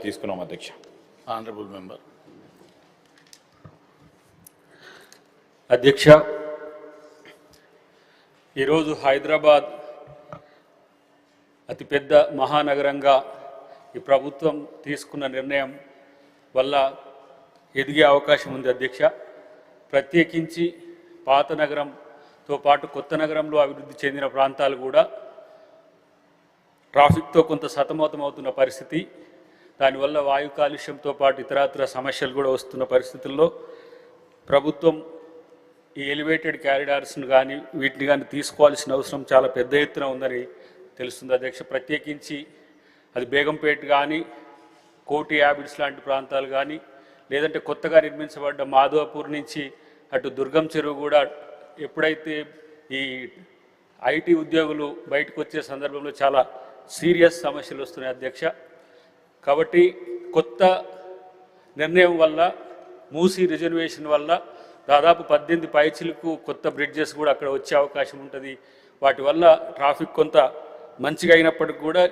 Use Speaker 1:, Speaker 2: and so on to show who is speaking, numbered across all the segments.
Speaker 1: తీసుకున్నాం అధ్యక్ష.
Speaker 2: Honourable member.
Speaker 3: అధ్యక్ష, ఈరోజు హైదరాబాద్ అతిపెద్ద మహానగరంగా ఈ ప్రభుత్వం తీసుకున్న నిర్ణయం వల్ల ఎదిగే అవకాశం ఉంది అధ్యక్ష. ప్రత్యేకించి పాత నగరంతో పాటు కొత్త నగరంలో అభివృద్ధి చెందిన ప్రాంతాలు కూడా ట్రాఫిక్తో కొంత సతమతమవుతున్న పరిస్థితి, దానివల్ల వాయు కాలుష్యంతో పాటు ఇతరత్ర సమస్యలు కూడా వస్తున్న పరిస్థితుల్లో ప్రభుత్వం ఈ ఎలివేటెడ్ క్యారిడార్స్ను కానీ వీటిని కానీ తీసుకోవాల్సిన అవసరం చాలా పెద్ద ఎత్తున ఉందని తెలుస్తుంది అధ్యక్ష. ప్రత్యేకించి అది బేగంపేట కానీ కోటి యాబిడ్స్ లాంటి ప్రాంతాలు కానీ లేదంటే కొత్తగా నిర్మించబడ్డ మాధవపూర్ నుంచి అటు దుర్గం చెరువు కూడా ఎప్పుడైతే ఈ ఐటీ ఉద్యోగులు బయటకు వచ్చే సందర్భంలో చాలా సీరియస్ సమస్యలు వస్తున్నాయి అధ్యక్ష. కాబట్టి కొత్త నిర్ణయం వల్ల మూసీ రిజర్వేషన్ వల్ల దాదాపు 18 పైచిలకు కొత్త బ్రిడ్జెస్ కూడా అక్కడ వచ్చే అవకాశం ఉంటుంది. వాటి వల్ల ట్రాఫిక్ కొంత మంచిగా అయినప్పటికీ కూడా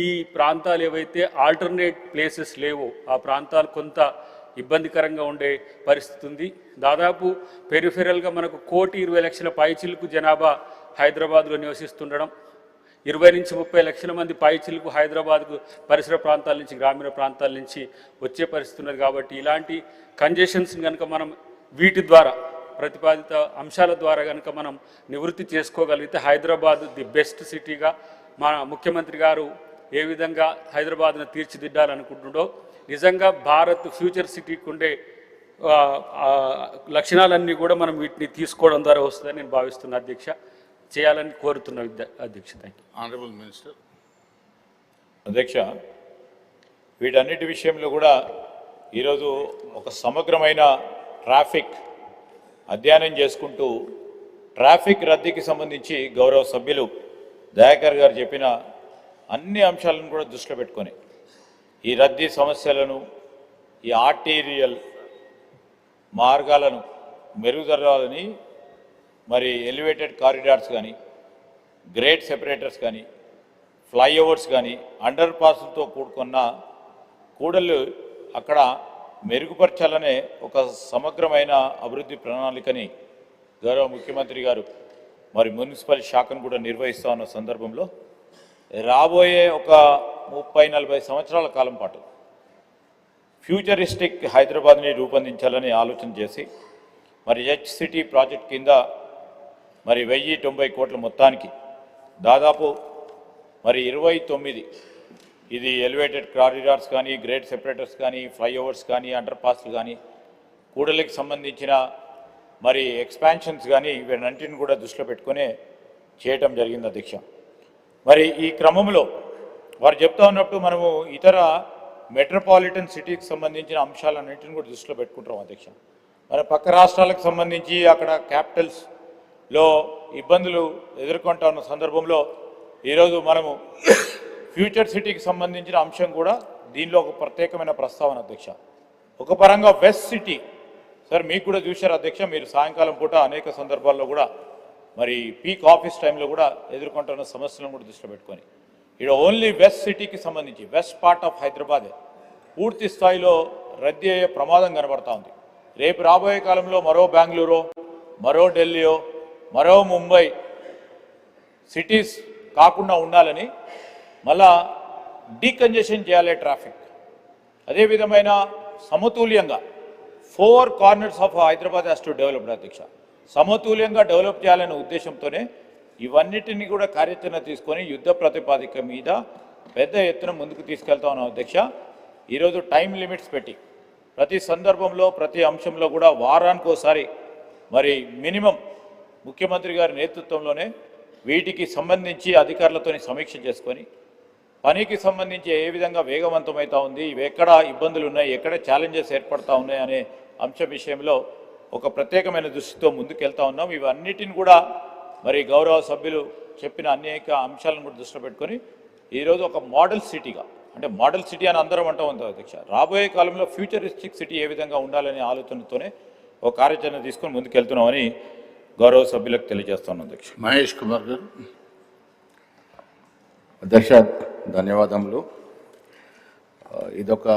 Speaker 3: ఈ ప్రాంతాలు ఏవైతే ఆల్టర్నేట్ ప్లేసెస్ లేవో ఆ ప్రాంతాలు కొంత ఇబ్బందికరంగా ఉండే పరిస్థితి ఉంది. దాదాపు పెరిఫెరల్గా మనకు 1,20,00,000 పైచిలకు జనాభా హైదరాబాద్లో నివసిస్తుండడం, 20 నుంచి 30 లక్షల మంది పైచిలకు హైదరాబాద్కు పరిసర ప్రాంతాల నుంచి గ్రామీణ ప్రాంతాల నుంచి వచ్చే పరిస్థితి ఉన్నది. కాబట్టి ఇలాంటి కంజెషన్స్ కనుక మనం వీటి ద్వారా ప్రతిపాదిత అంశాల ద్వారా కనుక మనం నివృత్తి చేసుకోగలిగితే హైదరాబాద్ ది బెస్ట్ సిటీగా మన ముఖ్యమంత్రి గారు ఏ విధంగా హైదరాబాద్ను తీర్చిదిద్దాలనుకుంటుండో నిజంగా భారత్ ఫ్యూచర్ సిటీకి ఉండే లక్షణాలన్నీ కూడా మనం వీటిని తీసుకోవడం ద్వారా వస్తుందని నేను భావిస్తున్నా అధ్యక్ష. చేయాలని కోరుతున్న అధ్యక్ష. Thank you.
Speaker 2: Honourable minister.
Speaker 1: అధ్యక్ష, వీటన్నిటి విషయంలో కూడా ఈరోజు ఒక సమగ్రమైన ట్రాఫిక్ అధ్యయనం చేసుకుంటూ ట్రాఫిక్ రద్దీకి సంబంధించి గౌరవ సభ్యులు దయాకర్ గారు చెప్పిన అన్ని అంశాలను కూడా దృష్టిలో పెట్టుకొని ఈ రద్దీ సమస్యలను, ఈ ఆర్టీరియల్ మార్గాలను మెరుగుదరాలని, మరి ఎలివేటెడ్ కారిడార్స్ కానీ, గ్రేట్ సెపరేటర్స్ కానీ, ఫ్లైఓవర్స్ కానీ, అండర్ పాస్లతో కూడుకున్న కూడళ్ళు అక్కడ మెరుగుపరచాలనే ఒక సమగ్రమైన అభివృద్ధి ప్రణాళికని గౌరవ ముఖ్యమంత్రి గారు మరి మున్సిపల్ శాఖను కూడా నిర్వహిస్తూ ఉన్న సందర్భంలో రాబోయే ఒక 30-40 సంవత్సరాల కాలం పాటు ఫ్యూచరిస్టిక్ హైదరాబాద్ని రూపొందించాలని ఆలోచన చేసి మరి HCT ప్రాజెక్ట్ కింద మరి 1,090 కోట్ల మొత్తానికి దాదాపు మరి 29 ఇది ఎలివేటెడ్ కారిడార్స్ కానీ, గ్రేట్ సెపరేటర్స్ కానీ, ఫ్లైఓవర్స్ కానీ, అండర్ పాస్లు కానీ, కూడలికి సంబంధించిన మరి ఎక్స్పాన్షన్స్ కానీ వీటన్నింటిని కూడా దృష్టిలో పెట్టుకునే చేయటం జరిగింది అధ్యక్ష. మరి ఈ క్రమంలో వారు చెప్తా ఉన్నప్పుడు మనము ఇతర మెట్రోపాలిటన్ సిటీకి సంబంధించిన అంశాలన్నింటిని కూడా దృష్టిలో పెట్టుకుంటాం అధ్యక్ష. మరి పక్క రాష్ట్రాలకు సంబంధించి అక్కడ క్యాపిటల్స్లో ఇబ్బందులు ఎదుర్కొంటా ఉన్న సందర్భంలో ఈరోజు మనము ఫ్యూచర్ సిటీకి సంబంధించిన అంశం కూడా దీనిలో ఒక ప్రత్యేకమైన ప్రస్తావన అధ్యక్ష. ఒక పరంగా వెస్ట్ సిటీ సార్ మీకు కూడా చూశారు అధ్యక్ష, మీరు సాయంకాలం పూట అనేక సందర్భాల్లో కూడా మరి పీక్ ఆఫీస్ టైంలో కూడా ఎదుర్కొంటున్న సమస్యలను కూడా దృష్టిలో పెట్టుకొని ఇక్కడ ఓన్లీ వెస్ట్ సిటీకి సంబంధించి వెస్ట్ పార్ట్ ఆఫ్ హైదరాబాద్ పూర్తి స్థాయిలో రద్దీ అయ్యే ప్రమాదం కనబడతా ఉంది. రేపు రాబోయే కాలంలో మరో బెంగళూరు, మరో ఢిల్లీయో, మరో ముంబై సిటీస్ కాకుండా ఉండాలని మళ్ళా డీకంజెషన్ చేయాలి ట్రాఫిక్. అదే విధమైన సమతుల్యంగా 4 corners of Hyderabad has to developed అధ్యక్ష. సమతుల్యంగా డెవలప్ చేయాలనే ఉద్దేశంతోనే ఇవన్నిటిని కూడా కార్యాచరణ తీసుకొని యుద్ధ ప్రాతిపదిక మీద పెద్ద ఎత్తున ముందుకు తీసుకెళ్తా ఉన్నాం అధ్యక్ష. ఈరోజు టైం లిమిట్స్ పెట్టి ప్రతి సందర్భంలో ప్రతి అంశంలో కూడా వారానికి ఒకసారి మరి మినిమం ముఖ్యమంత్రి గారి నేతృత్వంలోనే వీటికి సంబంధించి అధికారులతో సమీక్ష చేసుకొని పనికి సంబంధించి ఏ విధంగా వేగవంతమవుతా ఉంది, ఎక్కడ ఇబ్బందులు ఉన్నాయి, ఎక్కడ ఛాలెంజెస్ ఏర్పడతా ఉన్నాయి అనే అంశం విషయంలో ఒక ప్రత్యేకమైన దృష్టితో ముందుకెళ్తా ఉన్నాం. ఇవన్నిటిని కూడా మరి గౌరవ సభ్యులు చెప్పిన అనేక అంశాలను కూడా దృష్టిలో పెట్టుకొని ఈరోజు ఒక మోడల్ సిటీగా, అంటే మోడల్ సిటీ అని అందరం అంటూ ఉంటాం అధ్యక్ష, రాబోయే కాలంలో ఫ్యూచరిస్టిక్ సిటీ ఏ విధంగా ఉండాలనే ఆలోచనతోనే ఒక కార్యాచరణ తీసుకొని ముందుకెళ్తున్నామని గౌరవ సభ్యులకు తెలియజేస్తున్నాం అధ్యక్ష.
Speaker 2: మహేష్ కుమార్ గారు.
Speaker 4: అధ్యక్ష ధన్యవాదములు. ఇదొక